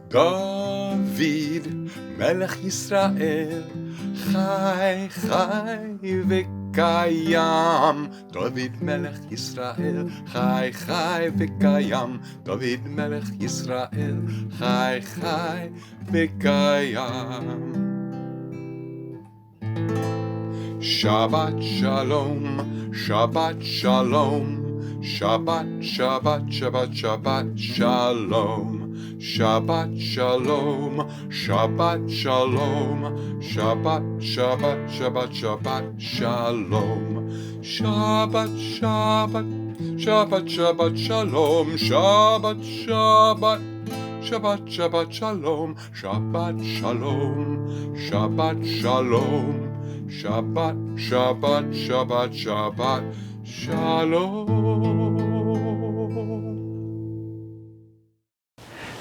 David, Melech Yisrael, Chai, Chai, V'kayam. David, Melech Yisrael, Chai, Chai, V'kayam. David, Melech Yisrael, Chai, Chai, V'kayam. Shabbat Shalom, Shabbat Shalom, Shabbat, Shabbat, Shabbat, Shabbat Shalom. Shabbat Shalom, Shabbat Shalom, Shabbat, Shabbat, Shabbat, Shabbat Shalom. Shabbat, Shabbat, Shabbat, Shabbat Shalom, Shabbat, Shabbat, Shabbat, Shabbat Shalom, Shabbat Shalom, Shabbat Shalom, Shabbat, Shabbat, Shabbat, Shabbat Shalom.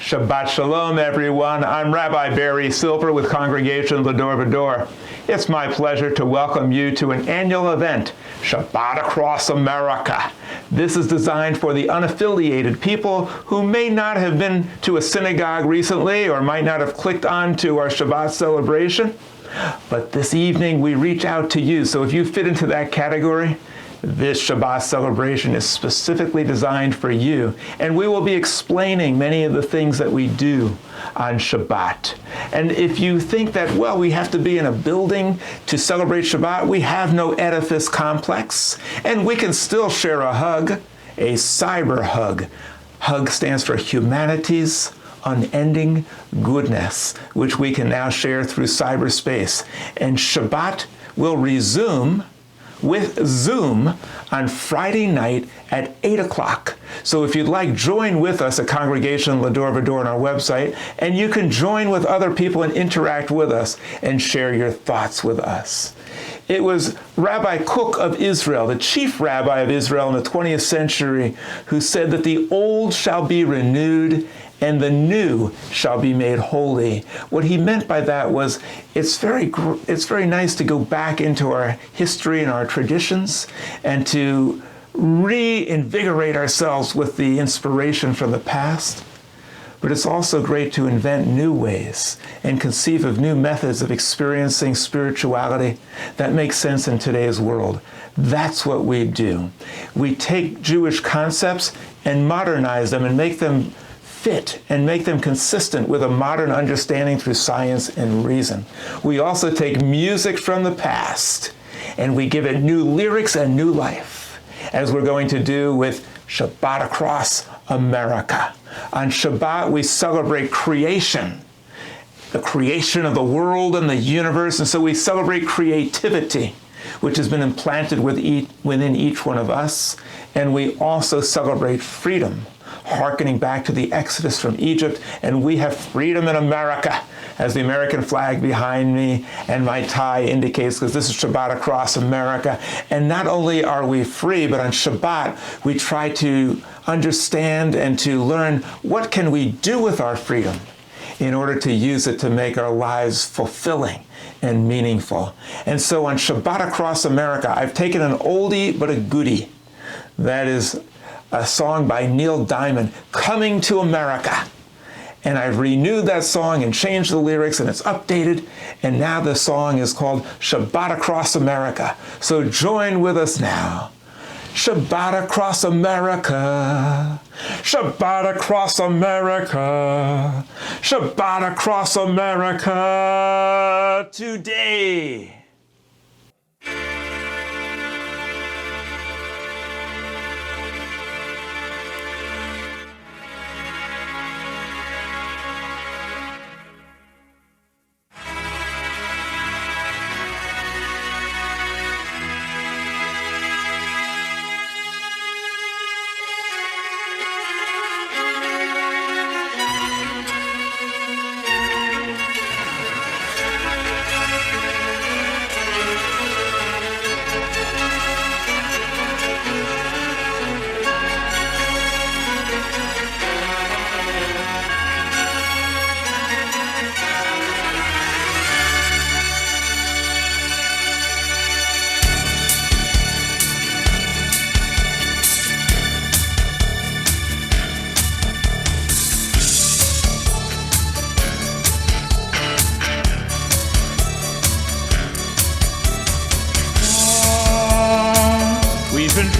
Shabbat Shalom, everyone. I'm Rabbi Barry Silver with Congregation Va-Dor. It's my pleasure to welcome you to an annual event, Shabbat Across America. This is designed for the unaffiliated people who may not have been to a synagogue recently or might not have clicked on to our Shabbat celebration. But this evening we reach out to you. So if you fit into that category, this Shabbat celebration is specifically designed for you, and we will be explaining many of the things that we do on Shabbat. And if you think that, well, we have to be in a building to celebrate Shabbat, we have no edifice complex, and we can still share a hug, a cyber hug. Hug stands for humanity's unending goodness, which we can now share through cyberspace. And Shabbat will resume with Zoom on Friday night at 8 o'clock. So if you'd like, join with us at Congregation Va-Dor on our website, and you can join with other people and interact with us and share your thoughts with us. It was Rabbi Kook of Israel, the chief rabbi of Israel in the 20th century, who said that the old shall be renewed and the new shall be made holy. What he meant by that was it's very nice to go back into our history and our traditions and to reinvigorate ourselves with the inspiration from the past. But it's also great to invent new ways and conceive of new methods of experiencing spirituality that make sense in today's world. That's what we do. We take Jewish concepts and modernize them and make them fit and make them consistent with a modern understanding through science and reason. We also take music from the past and we give it new lyrics and new life, as we're going to do with Shabbat Across America. On Shabbat, we celebrate creation, the creation of the world and the universe, and so we celebrate creativity, which has been implanted within each one of us, and we also celebrate freedom, hearkening back to the Exodus from Egypt, and we have freedom in America, as the American flag behind me and my tie indicates, because this is Shabbat Across America. And not only are we free, but on Shabbat, we try to understand and to learn what can we do with our freedom in order to use it to make our lives fulfilling and meaningful. And so on Shabbat Across America, I've taken an oldie but a goodie. That is a song by Neil Diamond, Coming to America. And I've renewed that song and changed the lyrics, and it's updated, and now the song is called Shabbat Across America. So join with us now. Shabbat Across America, Shabbat Across America, Shabbat Across America today.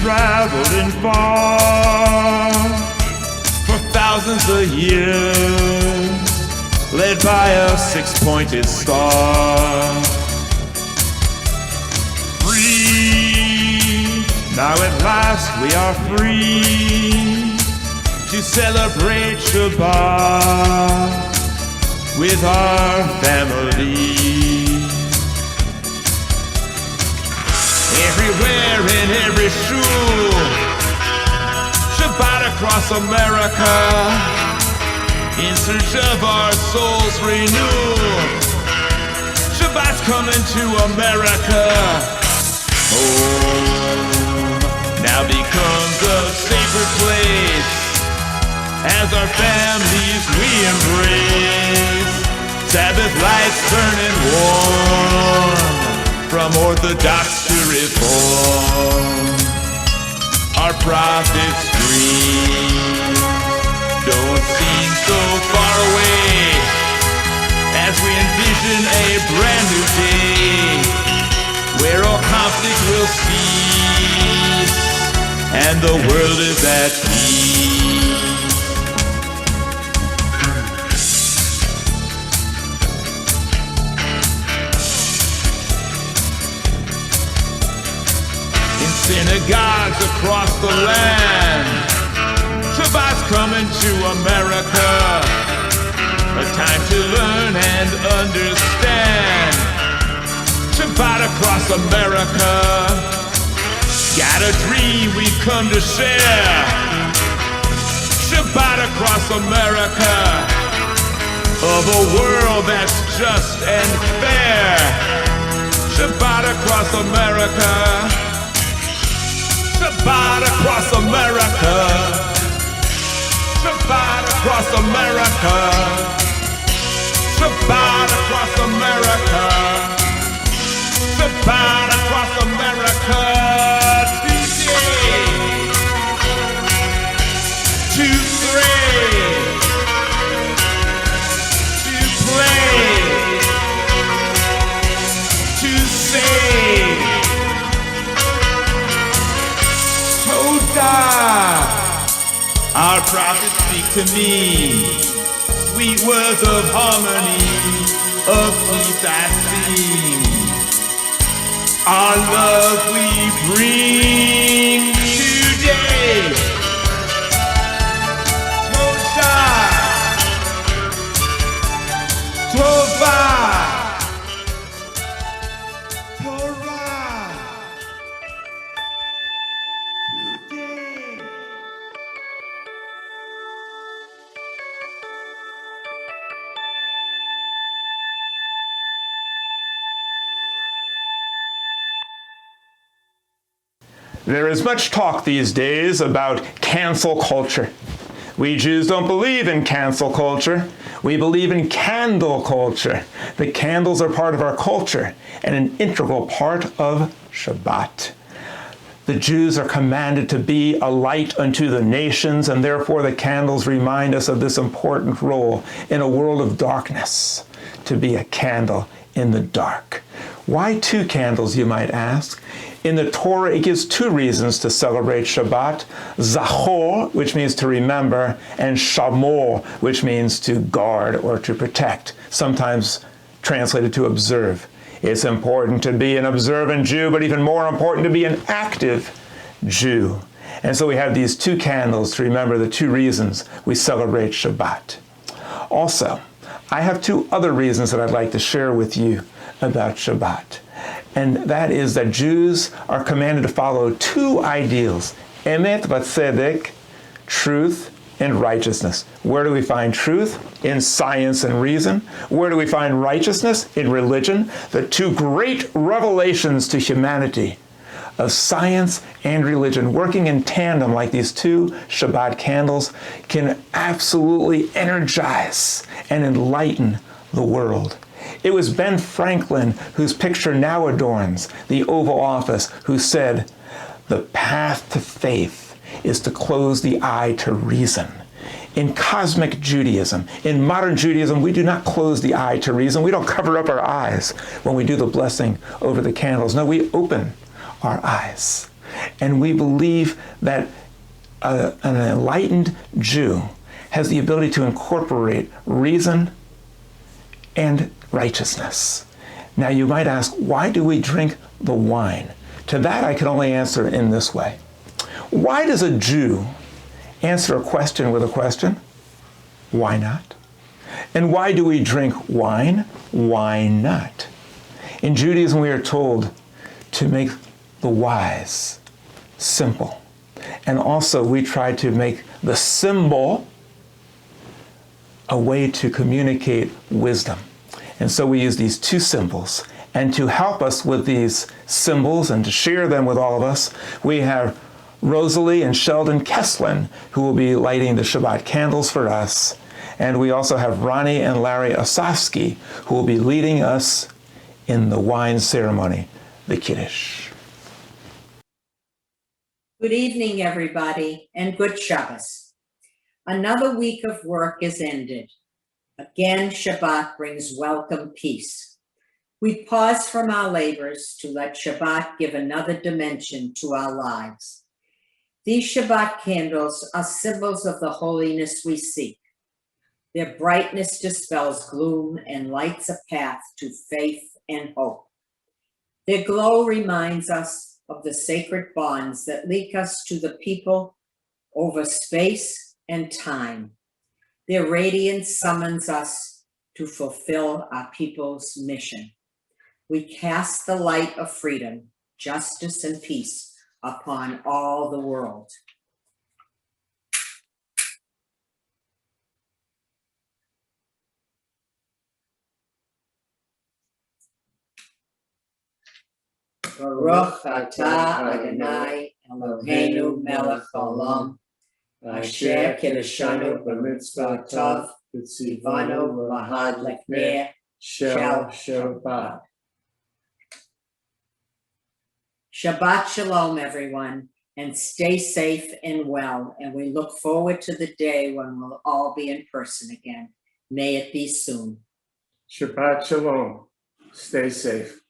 traveled and far for thousands of years, led by a six-pointed star. Free, now at last we are free to celebrate Shabbat with our family. Everywhere in every shul, Shabbat across America, in search of our souls renewed. Shabbat's coming to America. Home now becomes a sacred place as our families we embrace. Sabbath lights turning warm from Orthodox to Reform. Our prophet's dreams don't seem so far away as we envision a brand new day where all conflict will cease and the world is at peace. Synagogues across the land, Shabbat's coming to America, a time to learn and understand. Shabbat across America, got a dream we come to share. Shabbat across America, of a world that's just and fair. Shabbat across America, Shabbat across America, Shabbat across America, Shabbat across America, Shabbat across America today. 2, 3, to play, to sing. Our prophets speak to me sweet words of harmony, of peace I sing. Our love we bring today. Tosha, Tova. There is much talk these days about cancel culture. We Jews don't believe in cancel culture. We believe in candle culture. The candles are part of our culture and an integral part of Shabbat. The Jews are commanded to be a light unto the nations, and therefore the candles remind us of this important role in a world of darkness, to be a candle in the dark. Why 2 candles, you might ask? In the Torah, it gives 2 reasons to celebrate Shabbat. Zachor, which means to remember, and Shamor, which means to guard or to protect, sometimes translated to observe. It's important to be an observant Jew, but even more important to be an active Jew. And so we have these 2 candles to remember the 2 reasons we celebrate Shabbat. Also, I have 2 other reasons that I'd like to share with you about Shabbat. And that is that Jews are commanded to follow 2 ideals, emet v'tzedek, truth and righteousness. Where do we find truth? In science and reason. Where do we find righteousness? In religion. The 2 great revelations to humanity of science and religion working in tandem like these 2 Shabbat candles can absolutely energize and enlighten the world. It was Ben Franklin, whose picture now adorns the Oval Office, who said, "The path to faith is to close the eye to reason." In cosmic Judaism, in modern Judaism, we do not close the eye to reason. We don't cover up our eyes when we do the blessing over the candles. No, we open our eyes. And we believe that an enlightened Jew has the ability to incorporate reason and righteousness. Now you might ask, why do we drink the wine? To that I can only answer in this way. Why does a Jew answer a question with a question? Why not? And why do we drink wine? Why not? In Judaism we are told to make the wise simple. And also we try to make the symbol a way to communicate wisdom. And so we use these two symbols. And to help us with these symbols and to share them with all of us, we have Rosalie and Sheldon Kesslin, who will be lighting the Shabbat candles for us. And we also have Ronnie and Larry Osofsky, who will be leading us in the wine ceremony, the Kiddush. Good evening, everybody, and good Shabbos. Another week of work is ended. Again, Shabbat brings welcome peace. We pause from our labors to let Shabbat give another dimension to our lives. These Shabbat candles are symbols of the holiness we seek. Their brightness dispels gloom and lights a path to faith and hope. Their glow reminds us of the sacred bonds that link us to the people over space and time. Their radiance summons us to fulfill our people's mission. We cast the light of freedom, justice, and peace upon all the world. Baruch atah Adonai Eloheinu melech haolam, asher kiddushanu b'mitzvah tov, v'tzivanu lahad lekneh shel Shabbat. Shabbat Shalom, everyone, and stay safe and well. And we look forward to the day when we'll all be in person again. May it be soon. Shabbat Shalom. Stay safe.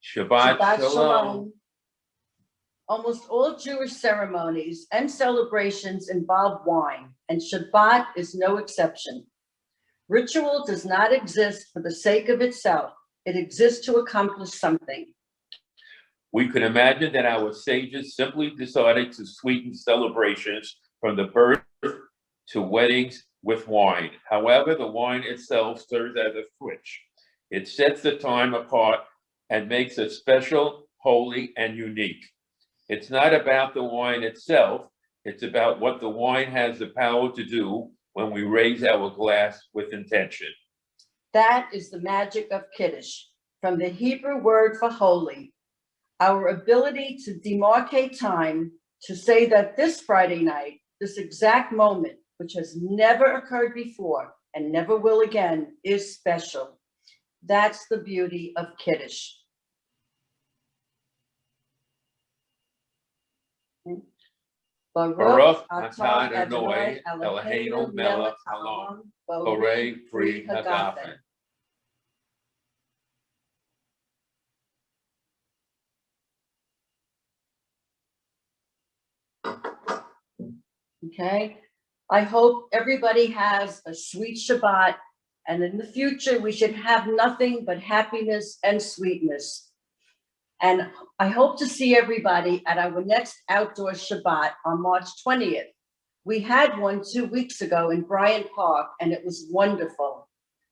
Shabbat Shalom. Almost all Jewish ceremonies and celebrations involve wine, and Shabbat is no exception. Ritual does not exist for the sake of itself. It exists to accomplish something. We could imagine that our sages simply decided to sweeten celebrations from the birth to weddings with wine. However, the wine itself serves as a switch. It sets the time apart and makes it special, holy, and unique. It's not about the wine itself. It's about what the wine has the power to do when we raise our glass with intention. That is the magic of Kiddush, from the Hebrew word for holy. Our ability to demarcate time to say that this Friday night, this exact moment, which has never occurred before and never will again, is special. That's the beauty of Kiddush. Baruch atah Adonai Eloheinu melech haolam, borei pri hagafen. Okay, I hope everybody has a sweet Shabbat, and in the future we should have nothing but happiness and sweetness. And I hope to see everybody at our next outdoor Shabbat on March 20th. We had one 2 weeks ago in Bryant Park, and it was wonderful.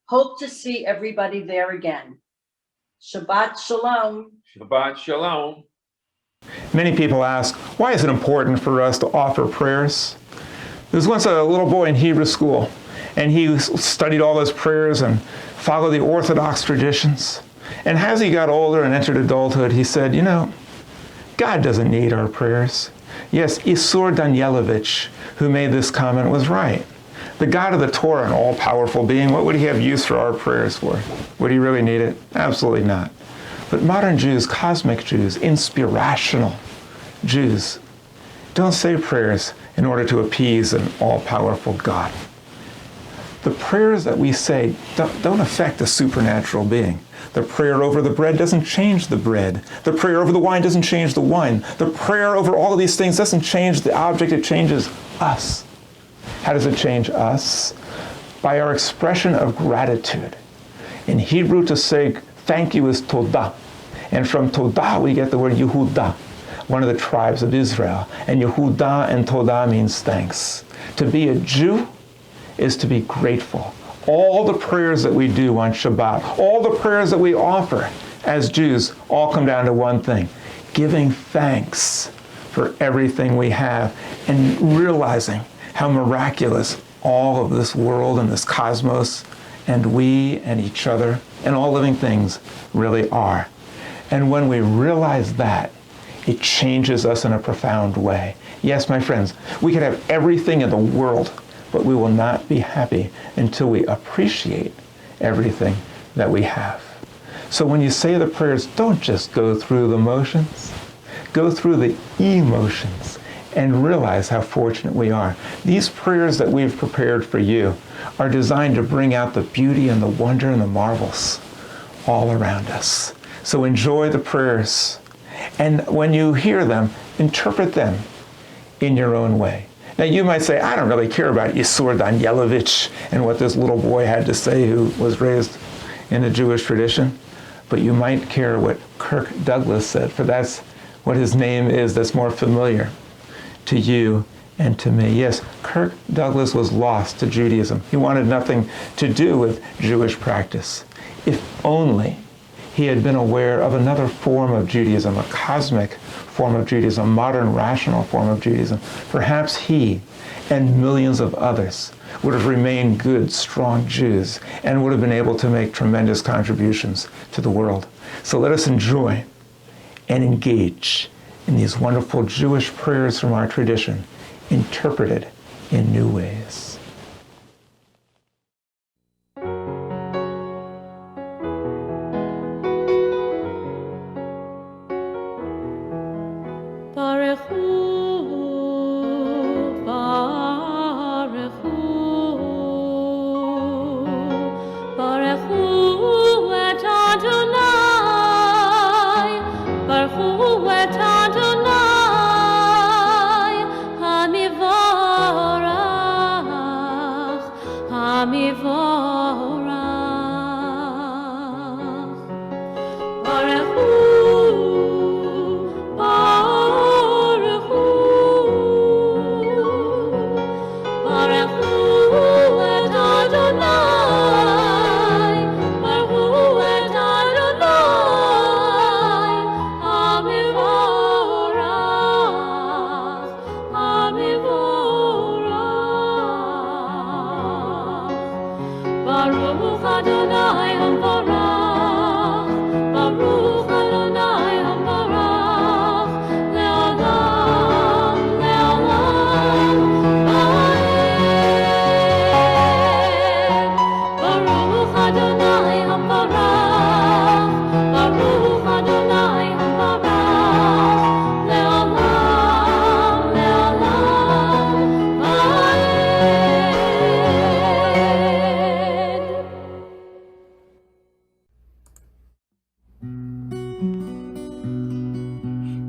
Hope to see everybody there again. Shabbat Shalom. Shabbat Shalom. Many people ask, why is it important for us to offer prayers? There was once a little boy in Hebrew school, and he studied all those prayers and followed the Orthodox traditions. And as he got older and entered adulthood, he said, you know, God doesn't need our prayers. Yes, Isur Danielovich, who made this comment, was right. The God of the Torah, an all-powerful being, what would he have use for our prayers for? Would he really need it? Absolutely not. But modern Jews, cosmic Jews, inspirational Jews, don't say prayers in order to appease an all-powerful God. The prayers that we say don't affect a supernatural being. The prayer over the bread doesn't change the bread. The prayer over the wine doesn't change the wine. The prayer over all of these things doesn't change the object, it changes us. How does it change us? By our expression of gratitude. In Hebrew, to say thank you is todah. And from todah we get the word Yehudah, one of the tribes of Israel. And Yehudah and todah means thanks. To be a Jew is to be grateful. All the prayers that we do on Shabbat, all the prayers that we offer as Jews, all come down to one thing: giving thanks for everything we have and realizing how miraculous all of this world and this cosmos and we and each other and all living things really are. And when we realize that, it changes us in a profound way. Yes, my friends, we could have everything in the world, but we will not be happy until we appreciate everything that we have. So when you say the prayers, don't just go through the motions. Go through the emotions and realize how fortunate we are. These prayers that we've prepared for you are designed to bring out the beauty and the wonder and the marvels all around us. So enjoy the prayers. And when you hear them, interpret them in your own way. Now you might say, I don't really care about Yisur Danielovich and what this little boy had to say who was raised in the Jewish tradition, but you might care what Kirk Douglas said, for that's what his name is that's more familiar to you and to me. Yes, Kirk Douglas was lost to Judaism. He wanted nothing to do with Jewish practice. If only he had been aware of another form of Judaism, a cosmic form of Judaism, a modern rational form of Judaism, perhaps he and millions of others would have remained good, strong Jews and would have been able to make tremendous contributions to the world. So let us enjoy and engage in these wonderful Jewish prayers from our tradition, interpreted in new ways.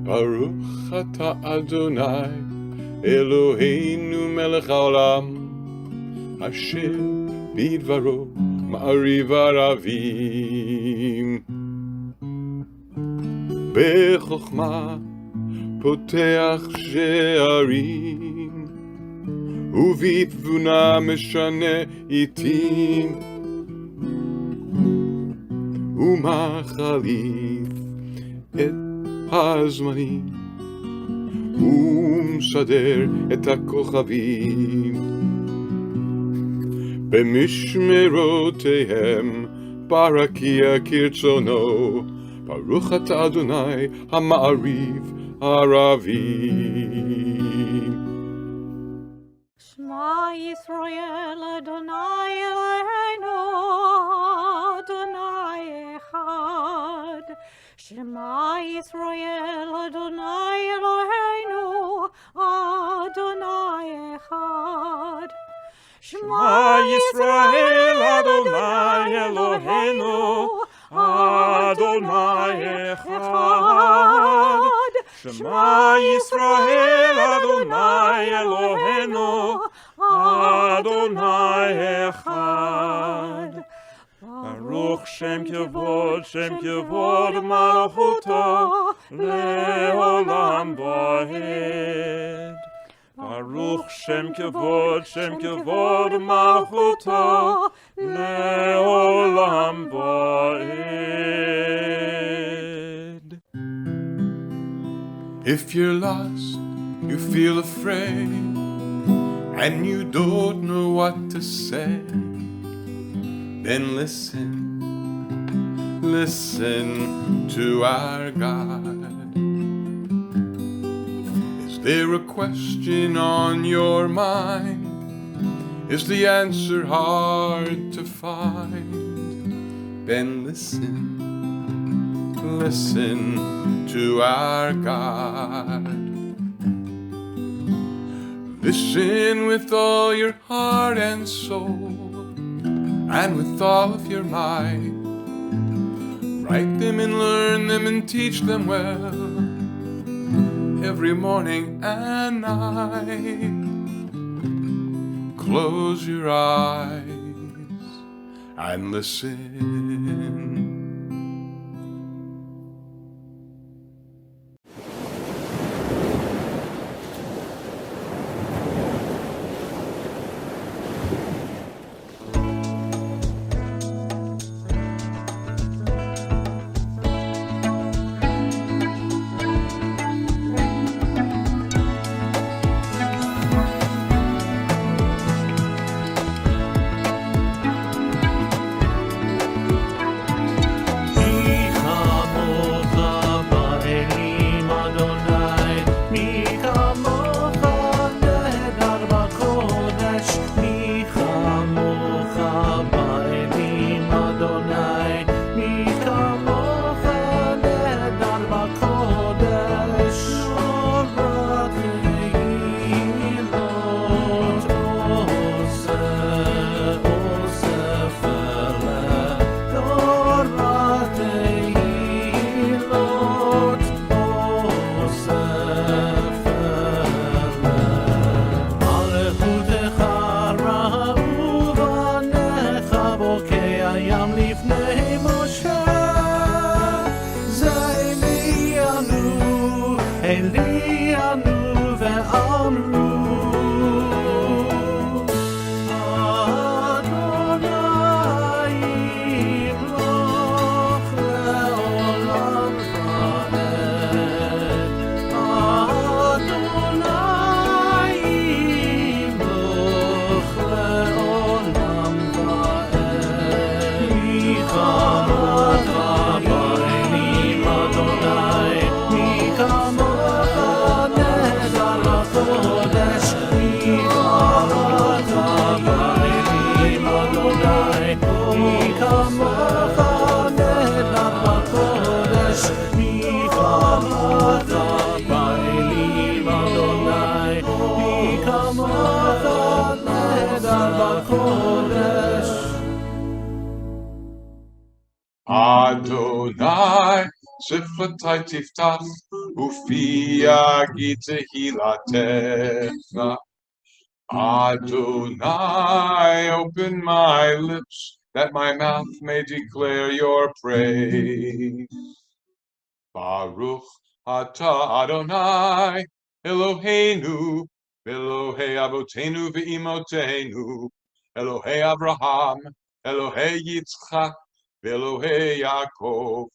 Baruch atah Adonai, Eloheinu melech haolam, asher bidvaro ma'ariv aravim. Bechokma poteach she'arim, ובתבונה משנה עתים, ומחליף את הזמנים, ומסדר את הכוכבים. במשמרותיהם ברקיע כרצונו, ברוך אתה אדוני המעריב ערבים. Shema Yisrael Adonai Eloheinu Adonai Echad. Shema Yisrael Adonai Eloheinu Adonai Echad. Shema Yisrael Adonai Eloheinu Adonai Echad. Shema Yisrael Adonai Eloheinu Adonai Echad. Baruch Shem Kevod Malachuto Leolam Vaed. Baruch Shem Kevod Malachuto Leolam Vaed. If you're lost, you feel afraid, and you don't know what to say, then listen to our God. Is there a question on your mind? Is the answer hard to find? Then listen to our God. Listen with all your heart and soul, and with all of your might. Write them and learn them and teach them well, every morning and night. Close your eyes and listen. Adonai, Sifatai Tiftach, Ufia Gitehilatecha. Adonai, open my lips, that my mouth may declare your praise. Baruch atah Adonai, Eloheinu, Elohei Avotenu ve'imotenu, Elohei Abraham, Elohei Yitzchak, Elohei Yaakov,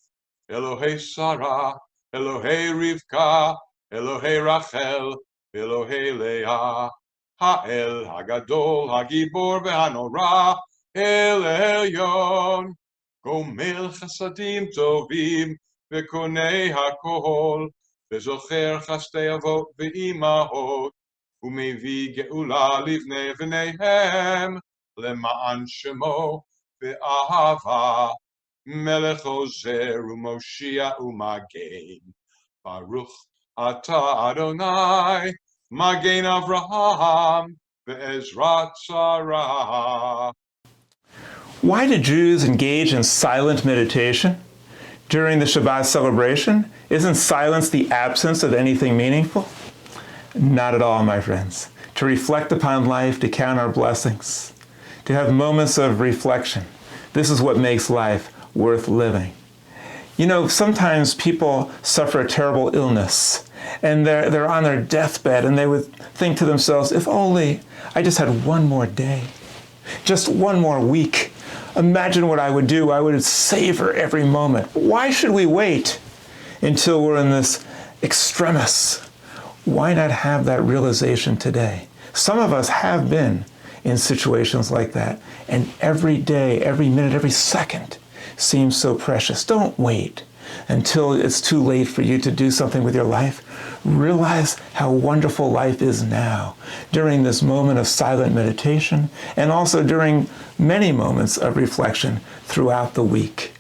Elohei Sarah, Elohei Rivka, Elohei Rachel, Elohei Leah, Ha'el Hagadol, Hagibor ve'hanora, El Elyon, Gomel Chasadim Tovim, Ve'konei HaKol, Ve'zocher Chastei Avot ve'imahot, U'mevi Geula livnei v'neihem, Lema'an Shemo ve'ahava, Melech Ozer u'Moshiach u'Magen. Baruch atah Adonai, Magen Avraham, Be'ezrat Sarah. Why do Jews engage in silent meditation during the Shabbat celebration? Isn't silence the absence of anything meaningful? Not at all, my friends. To reflect upon life, to count our blessings, to have moments of reflection. This is what makes life worth living. You know, sometimes people suffer a terrible illness and they're on their deathbed and they would think to themselves, if only I just had one more day, just one more week. Imagine what I would do. I would savor every moment. Why should we wait until we're in this extremis? Why not have that realization today? Some of us have been in situations like that, and every day, every minute, every second seems so precious. Don't wait until it's too late for you to do something with your life. Realize how wonderful life is now during this moment of silent meditation and also during many moments of reflection throughout the week.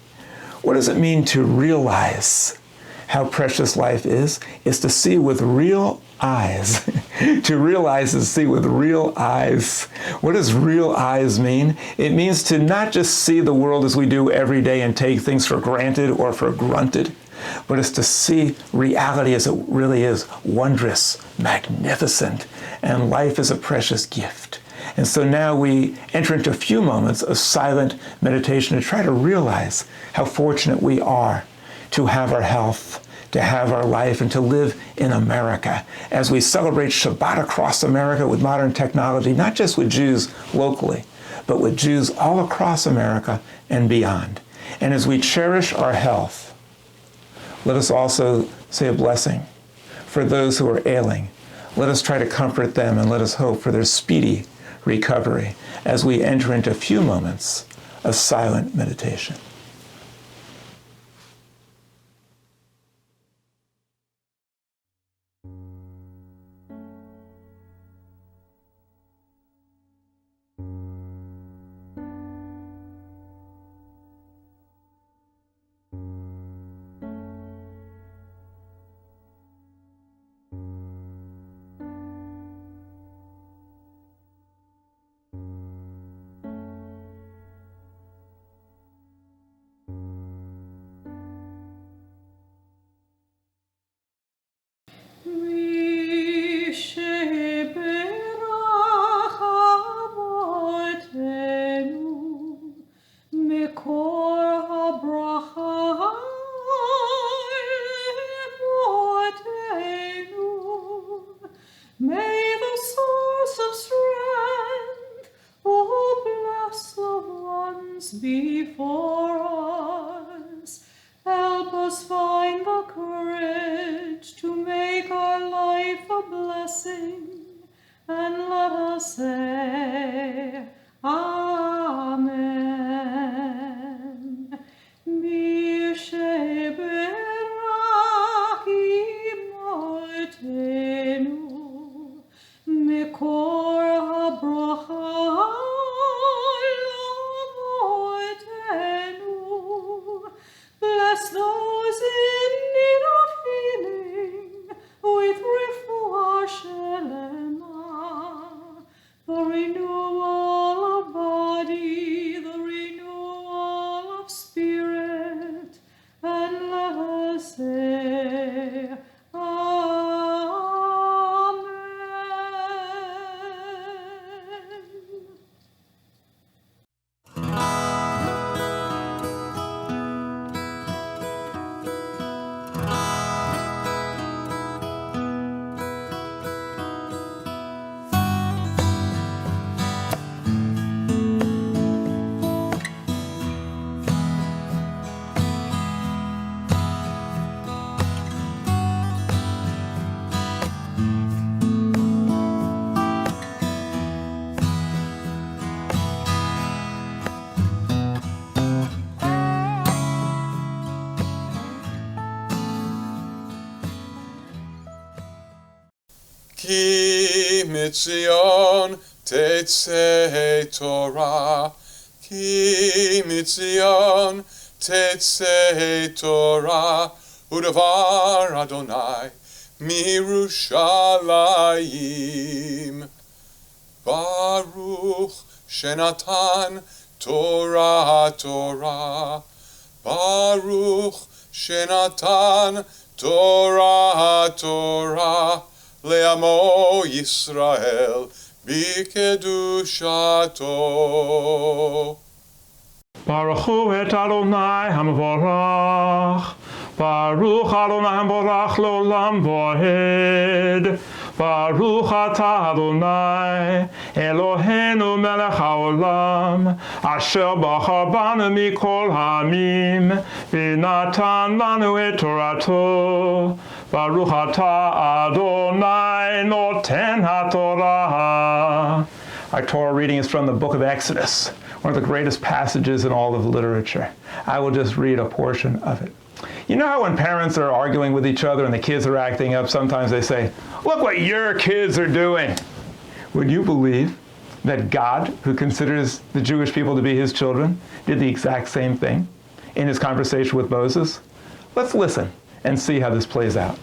What does it mean to realize how precious life is? It's to see with real eyes. To realize is see with real eyes. What does real eyes mean? It means to not just see the world as we do every day and take things for granted or for grunted, but it's to see reality as it really is, wondrous, magnificent, and life is a precious gift. And so now we enter into a few moments of silent meditation to try to realize how fortunate we are to have our health, to have our life, and to live in America as we celebrate Shabbat across America with modern technology, not just with Jews locally, but with Jews all across America and beyond. And as we cherish our health, let us also say a blessing for those who are ailing. Let us try to comfort them and let us hope for their speedy recovery as we enter into a few moments of silent meditation. Before us, help us find the courage to make our life a blessing, and let us say, Amen. Mi Shebeirach imortenu, mikor habracha. Bless those in need of healing with refuah shelema, the renewal of body, the renewal of spirit, and let us say, Ki mitzion tetzei Torah, Ki mitzion tetzei Torah, udavar Adonai mirushalayim. Baruch Shenatan Torah Torah. Baruch Shenatan Torah Torah. Le'amo Yisrael B'kedushato. Baruch hu et Adonai HaMevorach. Baruch Adonai HaMevorach L'olam Vo'ed. Baruch atah Adonai Eloheinu melech haolam asher bachar banu mikol ha'amim v'natan lanu et torato. Baruch atah Adonai noten haTorah. Our Torah reading is from the book of Exodus, one of the greatest passages in all of literature. I will just read a portion of it. You know how when parents are arguing with each other and the kids are acting up, sometimes they say, "Look what your kids are doing." Would you believe that God, who considers the Jewish people to be his children, did the exact same thing in his conversation with Moses? Let's listen and see how this plays out.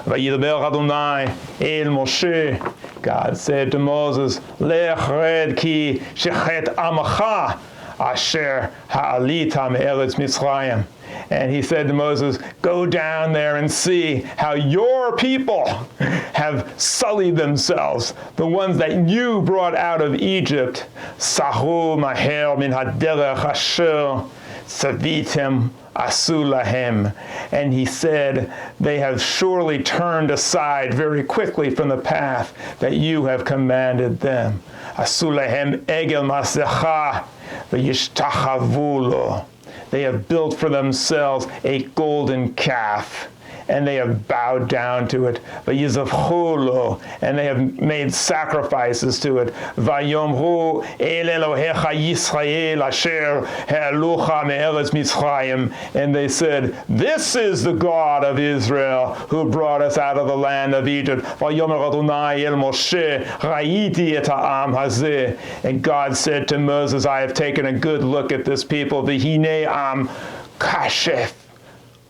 Vayidaber Adonai el Moshe. God said to Moses, Lech red ki shechet amacha asher ha'alita me'eretz Mitzrayim. And he said to Moses, go down there and see how your people have sullied themselves, the ones that you brought out of Egypt. Sahu maher min haderech asher savitem Asulahem. And he said, they have surely turned aside very quickly from the path that you have commanded them. Asulahem egel masecha v'yishtachavulo. They have built for themselves a golden calf, and they have bowed down to it. V'yizavchulo, and they have made sacrifices to it. Vayomru el Elohecha Yisrael asher ha'alucha me'eretz Mitzrayim. And they said, this is the God of Israel who brought us out of the land of Egypt. Vayomer Adonai el Moshe ra'iti et ha'am hazeh. And God said to Moses, I have taken a good look at this people. V'hinei am kashef.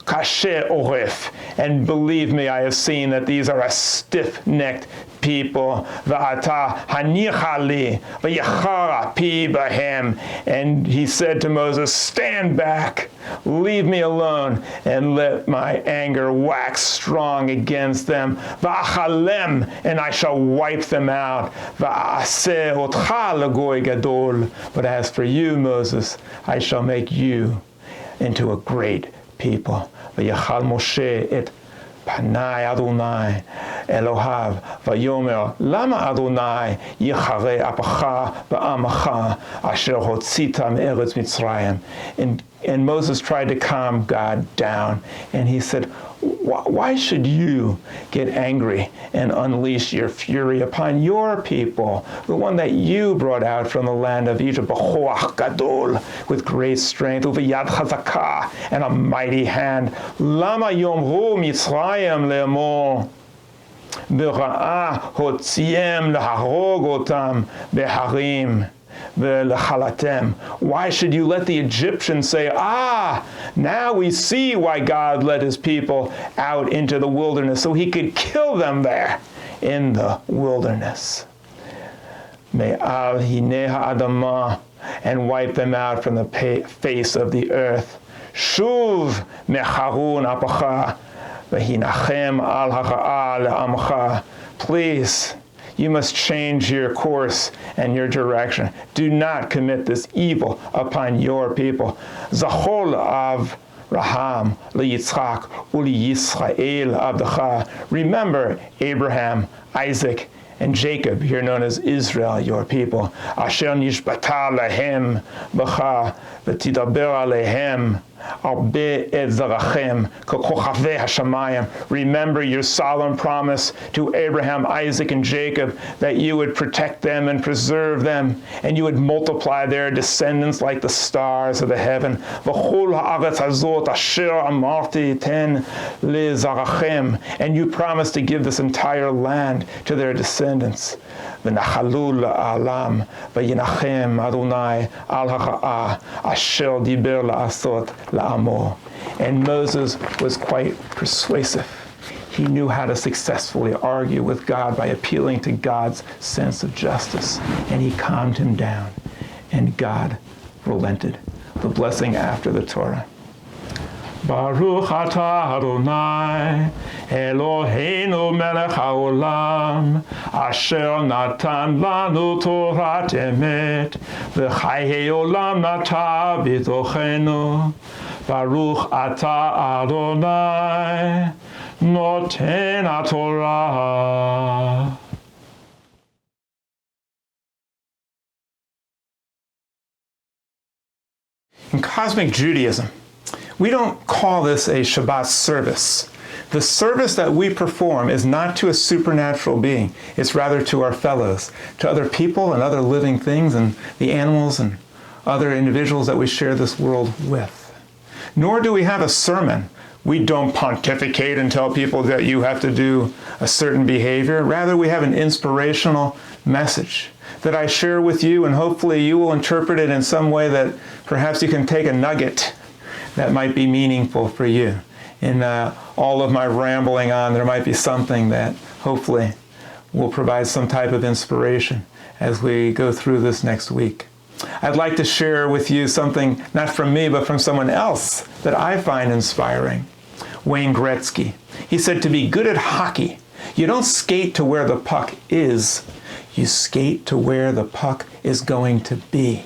Kasher oref, and believe me, I have seen that these are a stiff-necked people. Va'ata hanichali v'yachara pi bahem. And he said to Moses, stand back, leave me alone, and let my anger wax strong against them. Va'achalem, and I shall wipe them out. Va'aseh otcha legoy gadol. But as for you, Moses, I shall make you into a great people. V'yachal Moshe et panai Adonai Elohav v'yomer lama Adonai yichare apacha ba'amacha asher hotzita me'eretz Mitzrayim. And Moses tried to calm God down, and he said, why should you get angry and unleash your fury upon your people, the one that you brought out from the land of Egypt, b'choach gadol, with great strength, uv'yad chazakah, and a mighty hand. Lama yomru Mitzrayim le'emor, b'ra'ah hotziem leharog otam beharim. Why should you let the Egyptians say, now we see why God led his people out into the wilderness, so he could kill them there in the wilderness. Me'al hinei ha'adamah, and wipe them out from the face of the earth. Shuv mecharun apacha v'hinachem al ha'cha'a le'amcha. Please, you must change your course and your direction. Do not commit this evil upon your people. Zachol av Raham liyitzchak uliyisrael avdecha. Remember Abraham, Isaac, and Jacob, here known as Israel, your people. Asher nishbata lehem b'cha v'tidaber alehem arbe et zarachem k'kochavei hashamayim. Remember your solemn promise to Abraham, Isaac, and Jacob that you would protect them and preserve them, and you would multiply their descendants like the stars of the heaven. V'chol ha'aretz hazot asher amarti ten le'zarachem. And you promised to give this entire land to their descendants. V'nachalu la'alam v'yinachem Adonai al ha'cha'a asher diber la'asot la'amo. And Moses was quite persuasive. he knew how to successfully argue with God by appealing to God's sense of justice. And he calmed him down, and God relented. The blessing after the Torah. Baruch atah Adonai, Eloheinu melech haolam, asher natan lanu Torat emet, v'chayei olam nata b'tochenu. Baruch atah Adonai, noten haTorah. In cosmic Judaism, we don't call this a Shabbat service. The service that we perform is not to a supernatural being. It's rather to our fellows, to other people and other living things and the animals and other individuals that we share this world with. Nor do we have a sermon. We don't pontificate and tell people that you have to do a certain behavior. Rather, we have an inspirational message that I share with you, and hopefully you will interpret it in some way that perhaps you can take a nugget that might be meaningful for you. In all of my rambling on, there might be something that hopefully will provide some type of inspiration as we go through this next week. I'd like to share with you something, not from me, but from someone else that I find inspiring. Wayne Gretzky. He said, to be good at hockey, you don't skate to where the puck is, you skate to where the puck is going to be.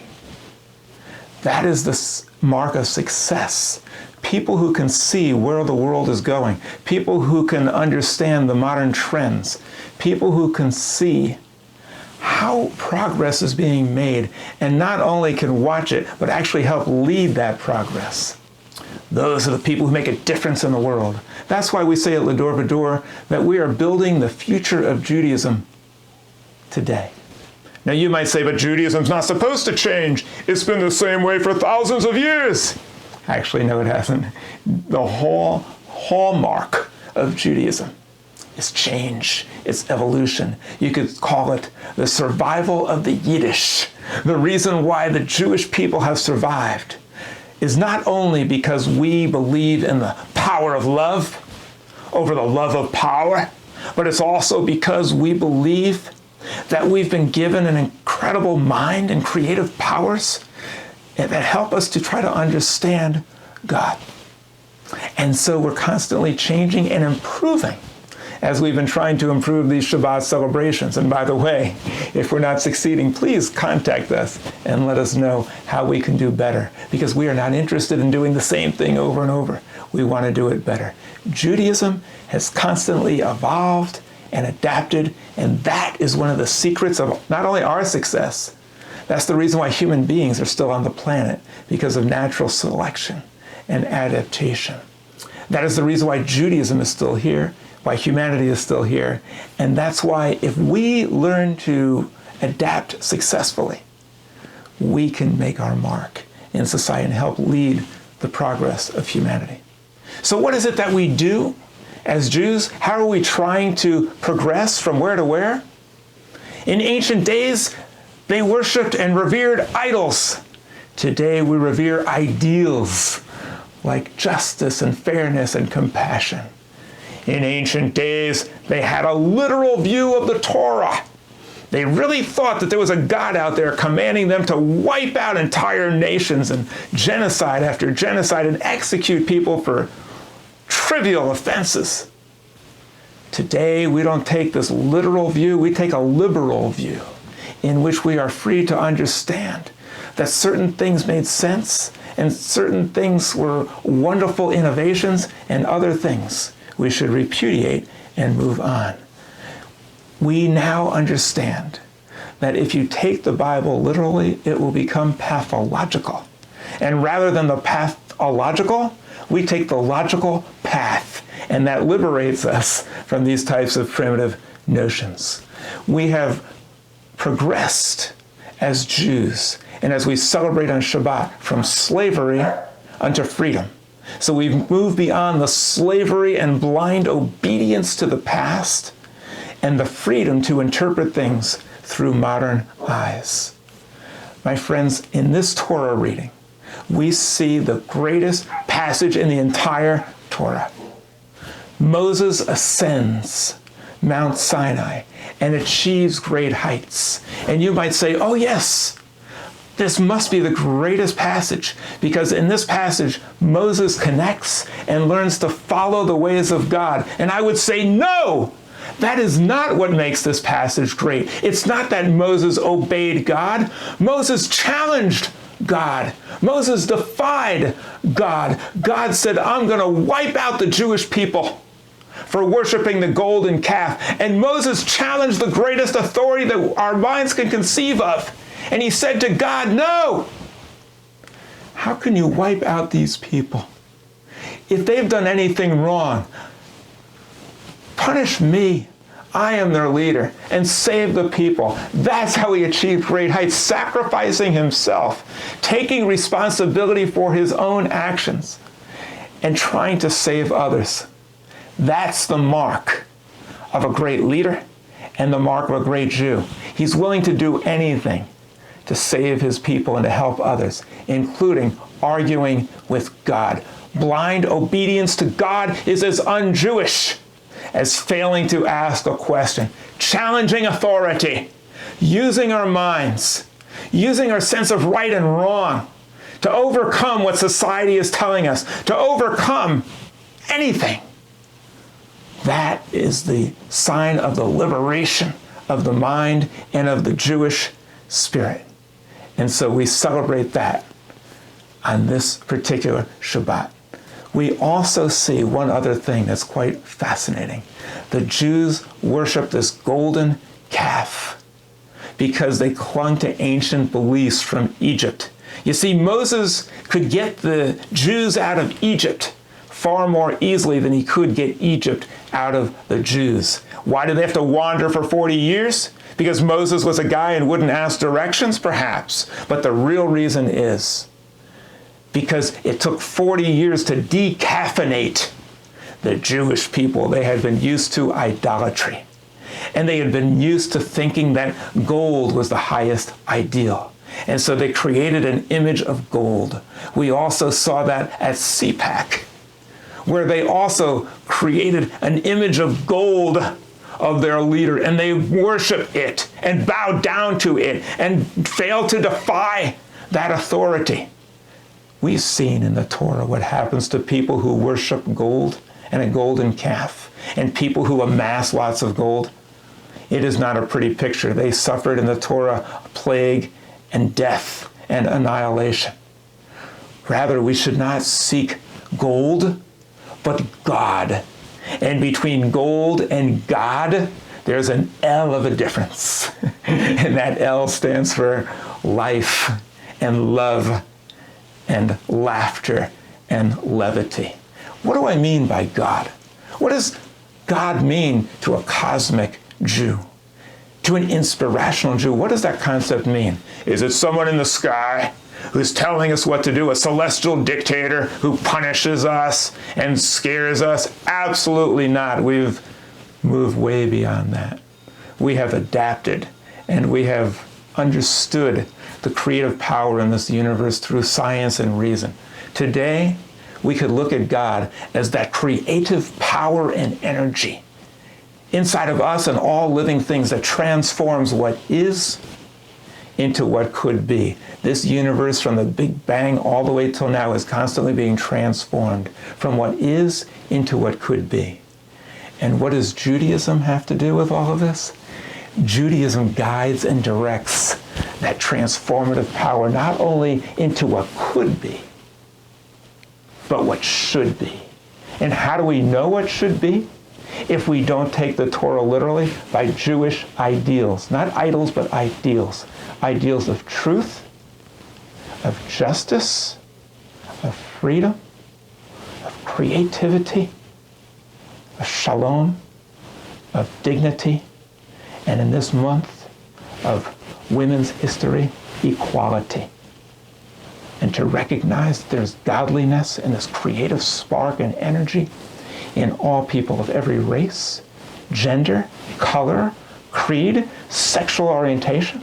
That is the mark of success. People who can see where the world is going, people who can understand the modern trends, people who can see how progress is being made and not only can watch it, but actually help lead that progress. Those are the people who make a difference in the world. That's why we say at Va-Dor that we are building the future of Judaism today. Now you might say, but Judaism's not supposed to change. It's been the same way for thousands of years. Actually, no, it hasn't. The whole hallmark of Judaism is change, it's evolution. You could call it the survival of the Yiddish. The reason why the Jewish people have survived is not only because we believe in the power of love over the love of power, but it's also because we believe that we've been given an incredible mind and creative powers that help us to try to understand God. And so we're constantly changing and improving as we've been trying to improve these Shabbat celebrations. And by the way, if we're not succeeding, please contact us and let us know how we can do better, because we are not interested in doing the same thing over and over. We want to do it better. Judaism has constantly evolved and adapted, and that is one of the secrets of not only our success, that's the reason why human beings are still on the planet, because of natural selection and adaptation. That is the reason why Judaism is still here, why humanity is still here. And that's why if we learn to adapt successfully, we can make our mark in society and help lead the progress of humanity. So what is it that we do as Jews? How are we trying to progress from where to where? In ancient days, they worshipped and revered idols. Today we revere ideals like justice and fairness and compassion. In ancient days, they had a literal view of the Torah. They really thought that there was a God out there commanding them to wipe out entire nations and genocide after genocide and execute people for trivial offenses. Today, we don't take this literal view, we take a liberal view in which we are free to understand that certain things made sense and certain things were wonderful innovations and other things we should repudiate and move on. We now understand that if you take the Bible literally, it will become pathological. And rather than the pathological, we take the logical path, and that liberates us from these types of primitive notions. We have progressed as Jews, and as we celebrate on Shabbat, from slavery unto freedom. So we've moved beyond the slavery and blind obedience to the past and the freedom to interpret things through modern eyes. My friends, in this Torah reading, we see the greatest passage in the entire Torah. Moses ascends Mount Sinai and achieves great heights. And you might say, oh yes, this must be the greatest passage, because in this passage, Moses connects and learns to follow the ways of God. And I would say, no, that is not what makes this passage great. It's not that Moses obeyed God. Moses challenged God. Moses defied God. God said, I'm going to wipe out the Jewish people for worshiping the golden calf. And Moses challenged the greatest authority that our minds can conceive of. And he said to God, no, how can you wipe out these people? If they've done anything wrong, punish me. I am their leader, and save the people. That's how he achieved great heights, sacrificing himself, taking responsibility for his own actions, and trying to save others. That's the mark of a great leader and the mark of a great Jew. He's willing to do anything to save his people and to help others, including arguing with God. Blind obedience to God is as un-Jewish as failing to ask a question, challenging authority, using our minds, using our sense of right and wrong to overcome what society is telling us, to overcome anything. That is the sign of the liberation of the mind and of the Jewish spirit. And so we celebrate that on this particular Shabbat. We also see one other thing that's quite fascinating. The Jews worship this golden calf because they clung to ancient beliefs from Egypt. You see, Moses could get the Jews out of Egypt far more easily than he could get Egypt out of the Jews. Why did they have to wander for 40 years? Because Moses was a guy and wouldn't ask directions, perhaps. But the real reason is because it took 40 years to decaffeinate the Jewish people. They had been used to idolatry. And they had been used to thinking that gold was the highest ideal. And so they created an image of gold. We also saw that at CPAC, where they also created an image of gold of their leader, and they worship it and bow down to it and fail to defy that authority. We've seen in the Torah what happens to people who worship gold and a golden calf, and people who amass lots of gold. It is not a pretty picture. They suffered in the Torah plague and death and annihilation. Rather, we should not seek gold, but God. And between gold and God, there's an L of a difference. And that L stands for life and love and laughter and levity. What do I mean by God? What does God mean to a cosmic Jew? To an inspirational Jew? What does that concept mean? Is it someone in the sky who's telling us what to do, a celestial dictator who punishes us and scares us? Absolutely not. We've moved way beyond that. We have adapted and we have understood the creative power in this universe through science and reason. Today, we could look at God as that creative power and energy inside of us and all living things that transforms what is into what could be. This universe from the Big Bang all the way till now is constantly being transformed from what is into what could be. And what does Judaism have to do with all of this? Judaism guides and directs that transformative power not only into what could be, but what should be. And how do we know what should be? If we don't take the Torah literally, by Jewish ideals. Not idols, but ideals. Ideals of truth, of justice, of freedom, of creativity, of shalom, of dignity, and in this month of women's history, equality. And to recognize that there's godliness and this creative spark and energy in all people of every race, gender, color, creed, sexual orientation,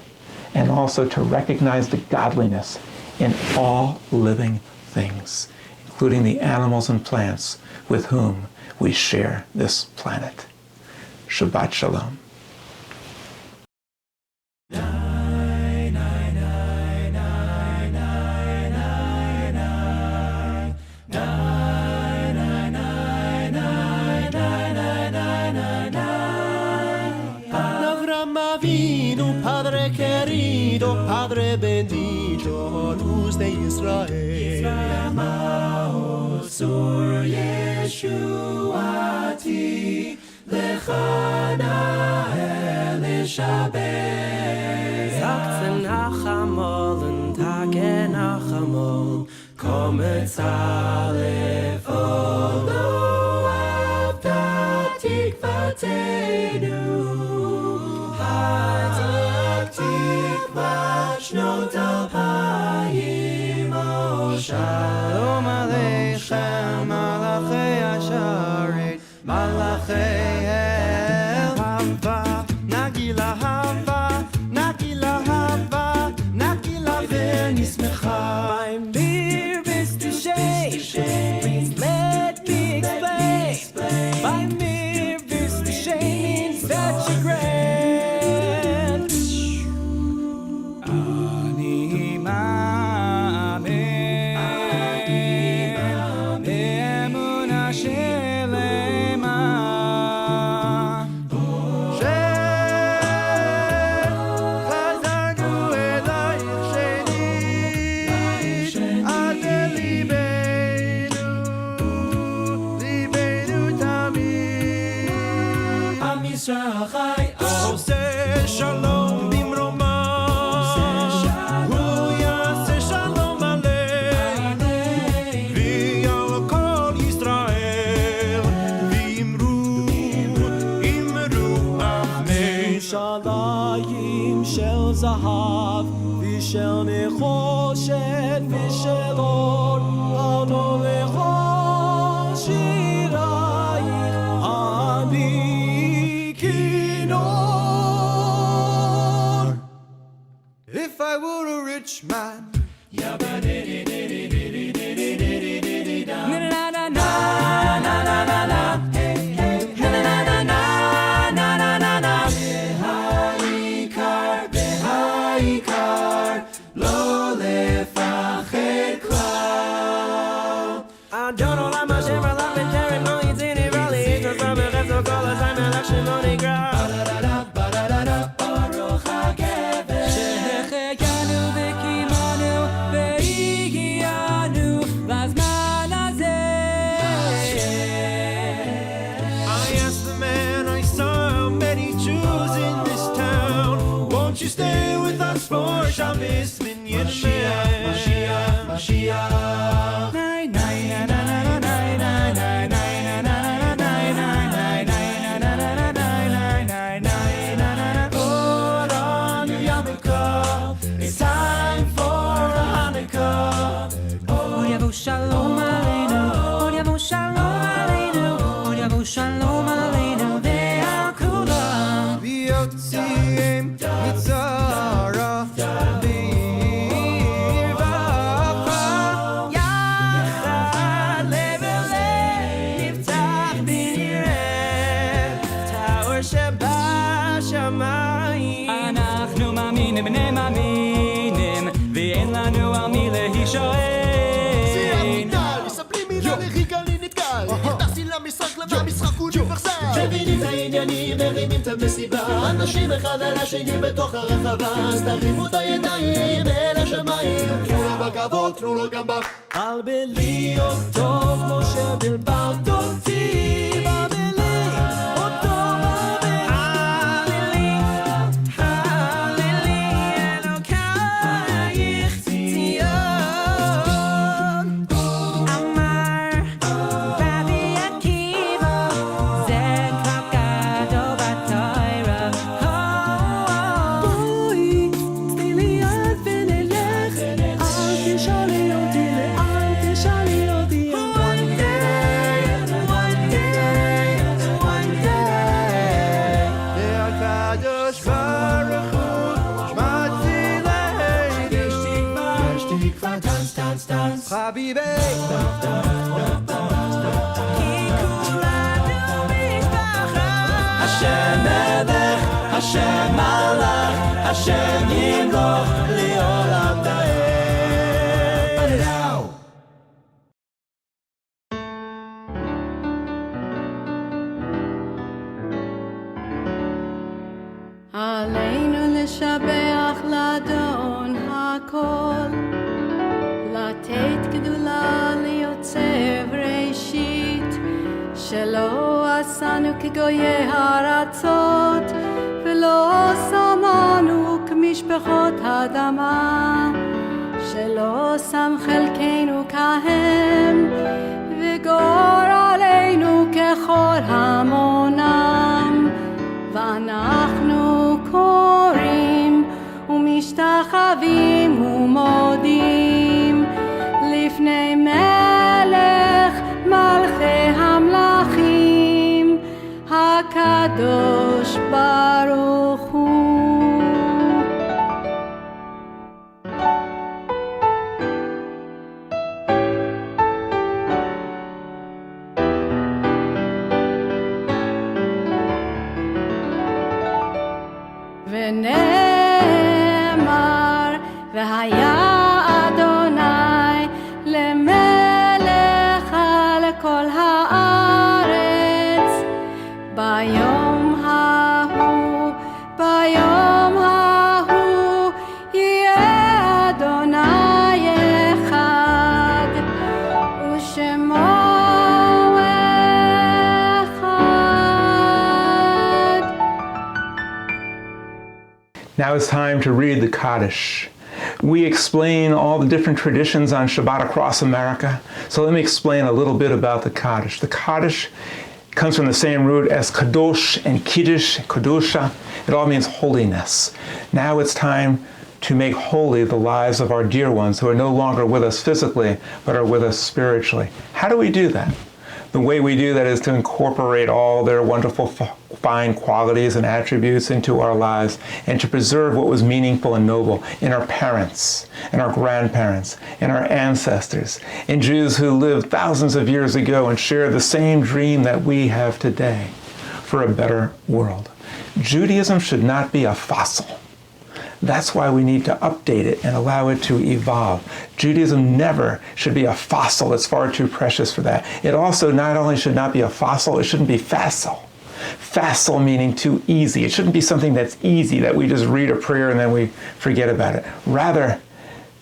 and also to recognize the godliness in all living things, including the animals and plants with whom we share this planet. Shabbat Shalom. Padre querido, Padre bendito, luz de Israel. Sur Yeshuati, lechana el Shebeirach. Sagt nachamol und tage nachamol, kommet alle volo avdat tikvatenu. Shnot alpayim shalom aleichem malachei asharet malachei el hava nagila v'nismecha by mir bist du shei please let me explain by mir bist du shei means that you're great. Zahav v'shel nechoshet v'shel or ado lechol shirayich habikinor. If I were a rich man, for Shabbos minyan Mashiach, Mashiach. Nay, nay, nay, nay, nay, nay, nay, nay, nay, nay, nay, nay, nay. Put on your yarmulke. It's time for Hanukkah. Oh, Yavu Shalom Aleinu. Oh, Yavu Shalom Aleinu. Oh, Yavu Shalom Aleinu. Ve'al kulam. V'yotziem mitzara. אנחנו מאמינים בני מאמינים ואין לנו על מי להישען. זה המגדל, מספלים מילה לחיגלי נתקל. נכנסים למשחק והמשחק הוא נפרסל. מבינים את העניינים, מרימים את המסיבה. אנשים אחד על השני בתוך הרחבה. אז תרימו את הידיים אל השמיים. תנו לו בכבוד, תנו לו גם בלבלי אותו כמו שבלבלת אותי. Habibi, ki kulan Hashem Malach, Hashem Yimloch, Leolam Daed. Put it out. עלינו לשבח לאדון הכל, לתת גדולה ליוצר בראשית, שלא עשנו כגויי הארצות, ולא שמנו כמשפחות האדמה, שלא שם חלקנו כהם, וגורלנו ככל המונם, ואנחנו קוראים ומשתחווים ומודים לפני מלך מלכי המלכים הקדוש ברוך הוא. ונאמר והיה אדוני למלך על כל הארץ ביום ההוא יהיה אדוני אחד ושמו Now it's time to read the Kaddish. We explain all the different traditions on Shabbat Across America. So let me explain a little bit about the Kaddish. The Kaddish comes from the same root as Kadosh and Kiddush, Kedusha. It all means holiness. Now it's time to make holy the lives of our dear ones who are no longer with us physically, but are with us spiritually. How do we do that? The way we do that is to incorporate all their wonderful fine qualities and attributes into our lives and to preserve what was meaningful and noble in our parents, in our grandparents, in our ancestors, in Jews who lived thousands of years ago and share the same dream that we have today for a better world. Judaism should not be a fossil. That's why we need to update it and allow it to evolve. Judaism never should be a fossil. It's far too precious for that. It also not only should not be a fossil, it shouldn't be facile. Facile meaning too easy. It shouldn't be something that's easy, that we just read a prayer and then we forget about it. Rather,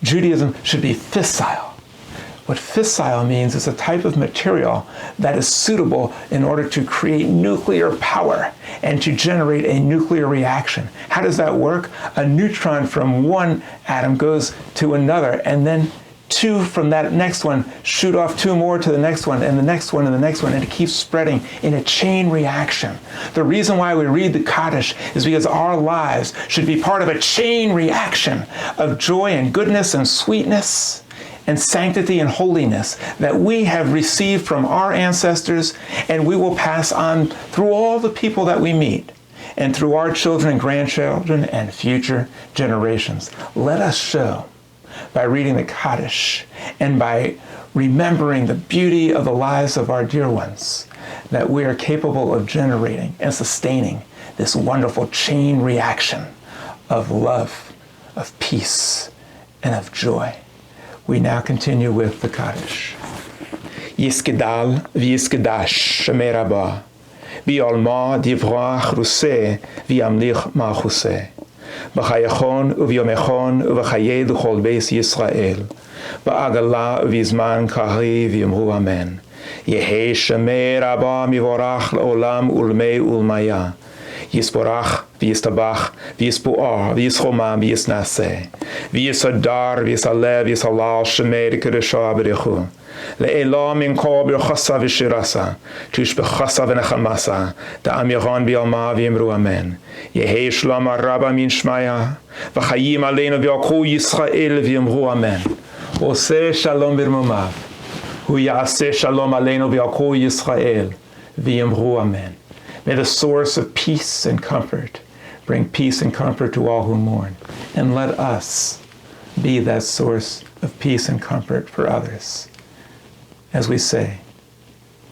Judaism should be fissile. What fissile means is a type of material that is suitable in order to create nuclear power and to generate a nuclear reaction. How does that work? A neutron from one atom goes to another, and then two from that next one shoot off two more to the next one, and the next one, and the next one, and it keeps spreading in a chain reaction. The reason why we read the Kaddish is because our lives should be part of a chain reaction of joy and goodness and sweetness and sanctity and holiness that we have received from our ancestors, and we will pass on through all the people that we meet and through our children and grandchildren and future generations. Let us show, by reading the Kaddish and by remembering the beauty of the lives of our dear ones, that we are capable of generating and sustaining this wonderful chain reaction of love, of peace, and of joy. We now continue with the Kaddish. Yiskedal v'yiskedash Shemei Rabbah Bi'olma divrach ruseh v'yamlich malchuseh B'chayachon u'v'yomechon u'v'chayed u'chol beis Yisrael Ba'agala u'v'yizman kahri v'yamru amen Yehei Shemei Rabbah mivorach l'olam ulmei ulmaya Yisborach, v'yistabach, v'yispu'ar, v'yishomam, v'yisnaseh, v'yisadar, v'yisalev, v'yisalal, shemei d'kedusha b'richu. Le'elam min kol b'chasa v'shirasa, tush b'chasa v'nechamasa, da'am yachon b'yalma v'yimru amen. Yehei shlam araba min shmaya, v'chayim aleinu v'yalku Yisrael v'yimru amen. Oseh shalom b'rmumav, hu ya'aseh shalom aleinu v'yalku Yisrael v'yimru amen. May the source of peace and comfort bring peace and comfort to all who mourn. And let us be that source of peace and comfort for others. As we say,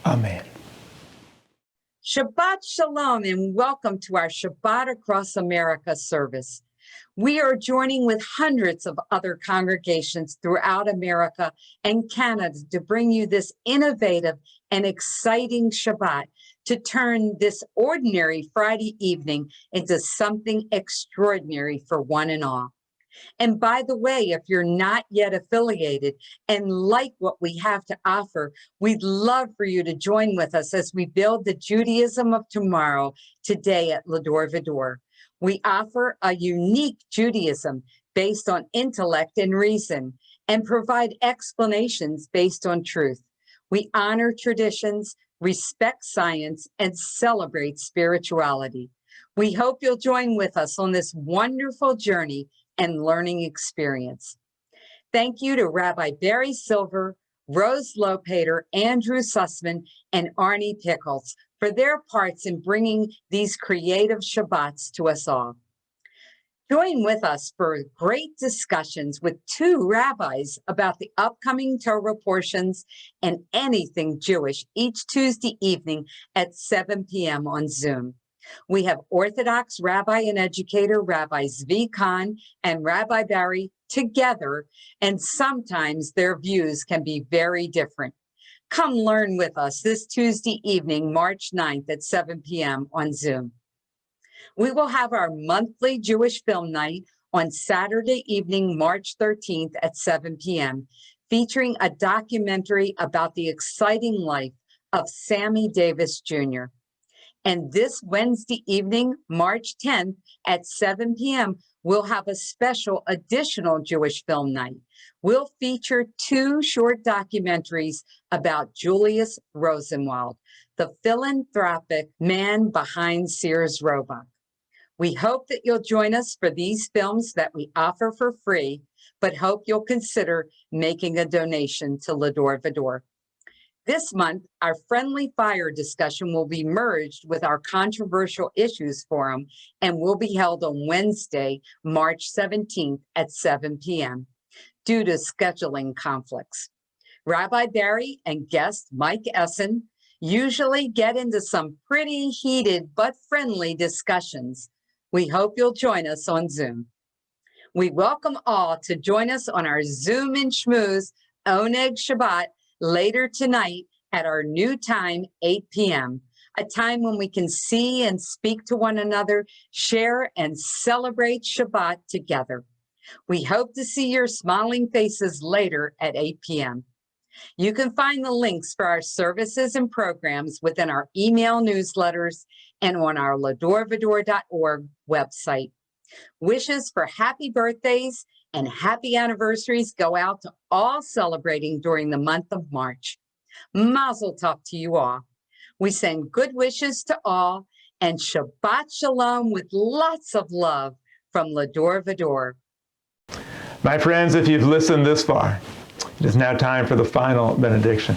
Amen. Shabbat Shalom and welcome to our Shabbat Across America service. We are joining with hundreds of other congregations throughout America and Canada to bring you this innovative and exciting Shabbat to turn this ordinary Friday evening into something extraordinary for one and all. And by the way, if you're not yet affiliated and like what we have to offer, we'd love for you to join with us as we build the Judaism of tomorrow today at Va-Dor. We offer a unique Judaism based on intellect and reason and provide explanations based on truth. We honor traditions, respect science, and celebrate spirituality. We hope you'll join with us on this wonderful journey and learning experience. Thank you to Rabbi Barry Silver, Rose Lopater, Andrew Susman, and Arnie Pickles for their parts in bringing these creative Shabbats to us all. Join with us for great discussions with two rabbis about the upcoming Torah portions and anything Jewish each Tuesday evening at 7 p.m. on Zoom. We have Orthodox rabbi and educator Rabbi Zvi Kahn and Rabbi Barry together, and sometimes their views can be very different. Come learn with us this Tuesday evening, March 9th at 7 p.m. on Zoom. We will have our monthly Jewish film night on Saturday evening, March 13th at 7 p.m., featuring a documentary about the exciting life of Sammy Davis Jr. And this Wednesday evening, March 10th at 7 p.m., we'll have a special additional Jewish film night. We'll feature two short documentaries about Julius Rosenwald, the philanthropic man behind Sears Roebuck. We hope that you'll join us for these films that we offer for free, but hope you'll consider making a donation to Va-Dor. This month, our Friendly Fire discussion will be merged with our Controversial Issues Forum and will be held on Wednesday, March 17th at 7 p.m. due to scheduling conflicts. Rabbi Barry and guest Mike Essen usually get into some pretty heated but friendly discussions. We hope you'll join us on Zoom. We welcome all to join us on our Zoom and Schmooze Oneg Shabbat later tonight at our new time, 8 p.m., a time when we can see and speak to one another, share and celebrate Shabbat together. We hope to see your smiling faces later at 8 p.m. You can find the links for our services and programs within our email newsletters and on our ladorvador.org website. Wishes for happy birthdays and happy anniversaries go out to all celebrating during the month of March. Mazel tov to you all. We send good wishes to all and Shabbat Shalom with lots of love from Va-Dor. My friends, if you've listened this far, it is now time for the final benediction.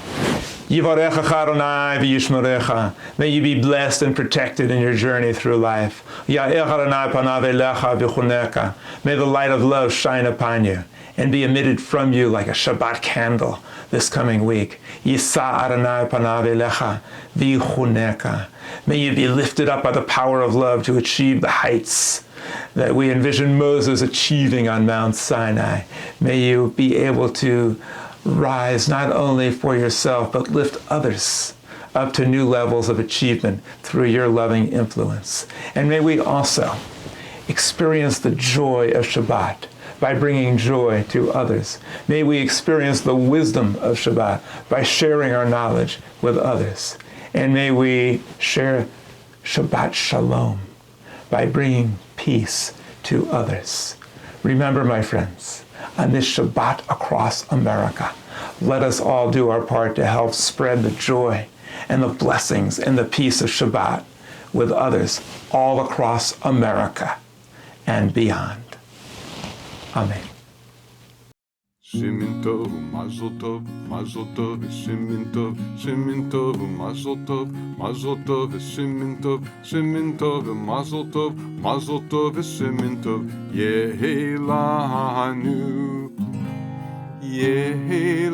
Yivarecha Adonai v'yishmerecha. May you be blessed and protected in your journey through life. Ya'er Adonai panav elecha v'chuneka. May the light of love shine upon you and be emitted from you like a Shabbat candle this coming week. Yisa Adonai panav elecha v'chuneka. May you be lifted up by the power of love to achieve the heights that we envision Moses achieving on Mount Sinai. May you be able to rise not only for yourself, but lift others up to new levels of achievement through your loving influence. And may we also experience the joy of Shabbat by bringing joy to others. May we experience the wisdom of Shabbat by sharing our knowledge with others. And may we share Shabbat Shalom by bringing peace to others. Remember, my friends, on this Shabbat across America, let us all do our part to help spread the joy and the blessings and the peace of Shabbat with others all across America and beyond. Amen. Simin tov, mazel tov, simin tov, mazel tov, simin tov, mazel tov, simin tov, Yehelanu,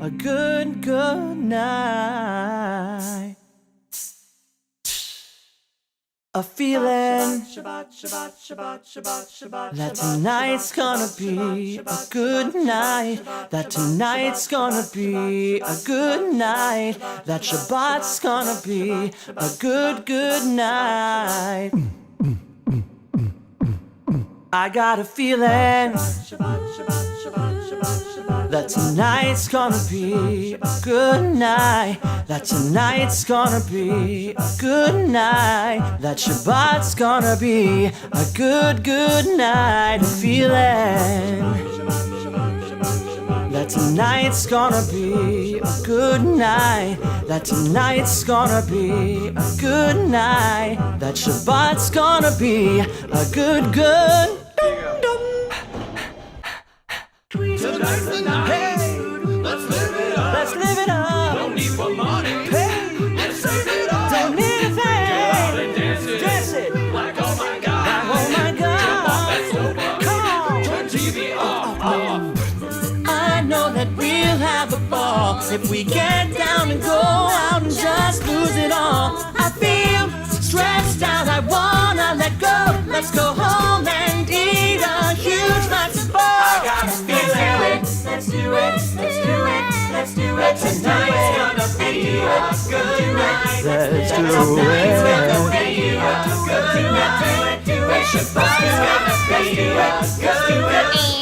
a good, good night. A feeling that tonight's gonna be a good night, that tonight's gonna be a good night, that Shabbat's gonna be a good, good night. I got a feeling that tonight's gonna be a good night, that tonight's gonna be a good night, that Shabbat's gonna be a good, good night. A feeling that tonight's gonna be a good night, that tonight's gonna be a good night, that Shabbat's gonna be a good, good. Tonight's the night. Hey, let's live it up. Let's live it up. No need for money. Hey, let's save it up. Don't need a thing. Get out and dance it. Dance it. Like oh my God. Like oh my God. Jump off that sofa. Come on. Turn TV off. I know that we'll have a ball if we get down and go out and just lose it all. I feel stressed out. I wanna let go. Let's go home and eat a huge matzo ball. I got a feeling. Let's do it. Let's do it. Let's do it. Tonight's gonna be a good night. Let's do it. Tonight's gonna be a good night. Shabbat's gonna be a good night.